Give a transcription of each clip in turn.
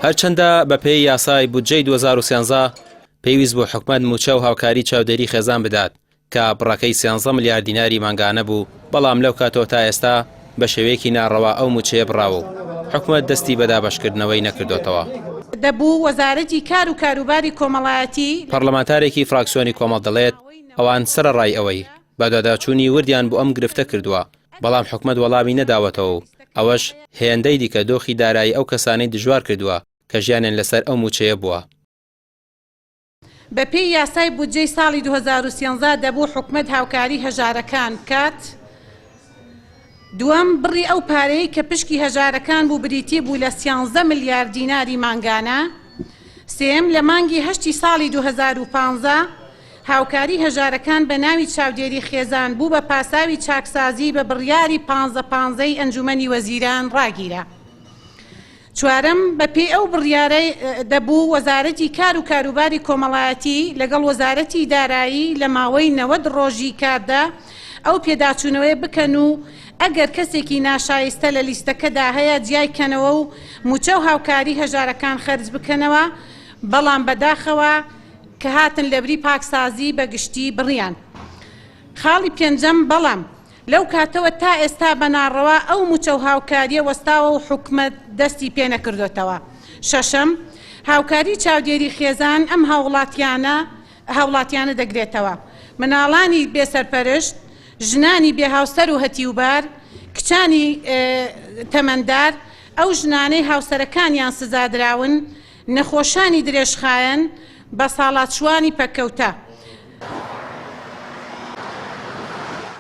هەرچەندە بە پێی یاسای بودجەی 2013 پێویست بۆ حکومەت موچە و هاوکاری چاودێری خێزان بدات کە بڕەکەی 13 ملیار دیناری مانگانە بوو، بەڵام لەو کاتەوە تا ئێستا بە شێوەیەکی ناڕەوا ئەو موچەیە بڕاوە و حکومەت دەستی بە دابەشکردنەوەی نەکردوێتەوە. دەبوو وەزارەتی کار و کاروباری کۆمەڵایەتی پەرلەمانتارێکی فراکسیۆنی کۆمەڵ دەڵێت ئەوان سەرڕای ئەوەی بەداداچوونی وردیان بۆ ئەم گرفتە کردووە، بەڵام حکومەت وەڵامی نەداوەتەوە و ئەوەش هێندەی دیکە دۆخی دارایی ئەو کەسانەی دژوار کردووە کە ژیانیان لەسەر ئەو موچەیە بووە. بە پێی یاسای بودجەی ساڵی 2013 دەبوو حکومەت هاوکاری هەژارەکان بکات. دووەم بڕی ئەو پارەی کە پشکی هەژارەکان بوو بریتیە بوو لە 13 ملیار دیناری مانگانە. سێم لە مانگی هەشتی ساڵی 2015 هاوکاری هەژارەکان بە ناوی چاودێری خێزان بوو بە پاساوی چاکسازی بە بڕیاری 15 ئەنجومەنی وەزیران ڕاگیرە. چوارەم بە پێی ئەو بڕیارەی دەبوو وەزارەتی کار و کاروباری کۆمەڵایەتی لەگەڵ وەزارەتی دارایی لە ماوەی 90 ڕۆژی کاردا ئەو پێداچوونەوەی بکەن و ئەگەر کەسێکی ناشایستە لە لیستەکەدا هەیە جیایکەنەوە و موچە و هاوکاری هەژارەکان خەرج بکەنەوە، بەڵام بەداخەوە کە هاتن لەبری پاکسازی بەگشتی بڕیان. خاڵی پێنجەم بەڵام لەو کاتەوە تا ئێستا بەناڕەوە ئەو موچە و هاوکاریە وەستاوە و حکومەت دەستی پێ نەکردوێتەوە. شەشەم هاوکاری چاودێری خێزان ئەم هاوڵاتیانە دەگرێتەوە. مناڵانی بێسەرپەرشت، ژنانی بێهاوسەر و هەتیوبار، کچانی تەمەندار، ئەو ژنانەی هاوسەرەکانیان سزادراون، نەخۆشانی درێژخایەن، بە ساڵاتچوانی پەکەوتە.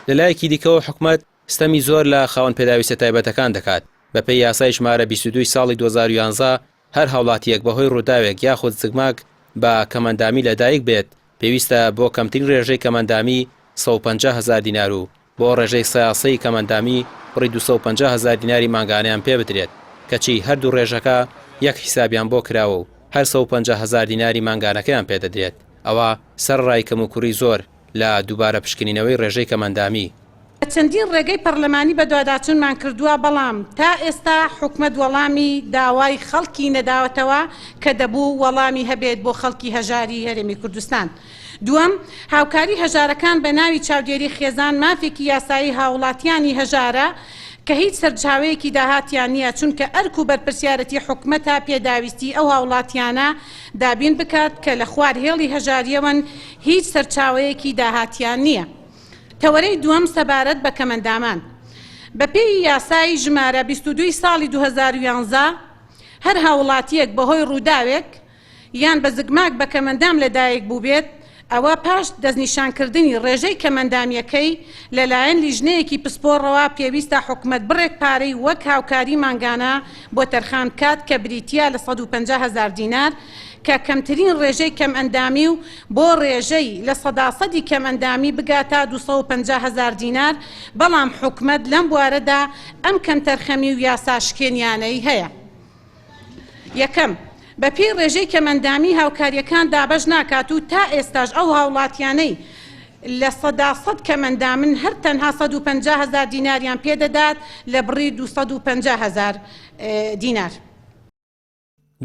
لەلایەکی دیکەوە حکومەت ستەمی زۆر لە خاوەن پێداویستە تایبەتەکان دەکات. بە پێی یاسای ژمارە 22 ساڵی 2011 هەر هاوڵاتیەک بەهۆی ڕووداوێک یاخود زگماک بە کەمەندامی لەدایک بێت پێویستە بۆ کەمترین ڕێژەی کەمەندامی 150,000 دینار و بۆ ڕێژەی سەیاسەی کەمەندامی بڕی 250,000 دیناری مانگانەیان پێ بدرێت، کەچی هەردوو ڕێژەکە یەک حیسابیان بۆ کراوە و هەر 150,000 دیناری مانگانەکەیان پێدەدرێت. ئەوە سەرڕای کەم و کوڕی زۆر لە دووبارە پشکنینەوەی ڕێژەی کەمەندامی. چەندین ڕێگەی پەرلەمانی بە دواداچوونمان کردووە، بەڵام تا ئێستا حکومەت وەڵامی داوای خەڵکی نەداوەتەوە کە دەبوو وەڵامی هەبێت بۆ خەڵکی هەژاری هەرێمی کوردستان. دووەم هاوکاری هەژارەکان بە ناوی چاودێری خێزان مافێکی یاسایی هاوڵاتیانی هەژارە کە هیچ سەرچاوەیەکی داهاتیان نییە، چونکە ئەرک و بەرپرسیارەتی حکومەتە پێداویستی ئەو هاوڵاتیانە دابین بکات کە لە خوار هێڵی هەژاریەوەن هیچ سەرچاوەیەکی داهاتیان نییە. تەوەرەی دووەم سەبارەت بە کەمەندامان. بە پێی یاسای ژمارە 22 ساڵی 2011 هەر هاوڵاتیەک بەهۆی ڕووداوێک یان بە زگماک بە کەمەندام لەدایک بوو بێت، ئەوە پاش دەستنیشانکردنی ڕێژەی کەمەندامیەکەی لەلایەن لیژنەیەکی پسپۆڕەوە پێویستە حکومەت بڕێک پارەی وەک هاوکاری مانگانە بۆ تەرخان کات کە بریتیا لە 150,000 دینار کە کەمترین ڕێژەی کەم ئەندامی و بۆ ڕێژەی لە 100% کەم ئەندامی بگاتە 250,000 دینار، بەڵام حکومەت لەم بوارەدا ئەم کەم تەرخەمی و یاساشکێنیانەی هەیە. یەکەم بە پێی ڕێژەی کەمەندامی هاوکاریەکان دابەش ناکات و تا ئێستاش ئەو هاوڵاتیانەی لە 100% کەمەندامن هەر تەنها 150,000 دیناریان پێدەدات لە بڕی 250,000 دینار.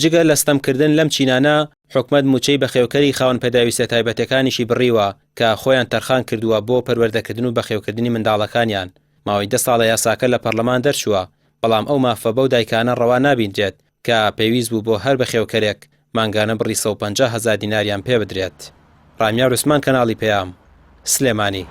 جگە لە ستەمکردن لەم چینانە حکومەت موچەی بەخێوکەری خاوەن پێداویستە تایبەتەکانیشی بڕیوە کە خۆیان تەرخان کردووە بۆ پەروەردەکردن و بەخێوکردنی منداڵەکانیان. ماوەی 10 ساڵە یاساکە لە پەرلەمان دەرچووە، بەڵام ئەو مافە بەو دایکانە ڕەوا نابیندرێت کە پێویست بوو بۆ هەر بەخێوکەرێک مانگانە بڕی 150,000 دیناریان پێ بدرێت. ڕامیار عوسمان، کەناڵی پێام، سلێمانی.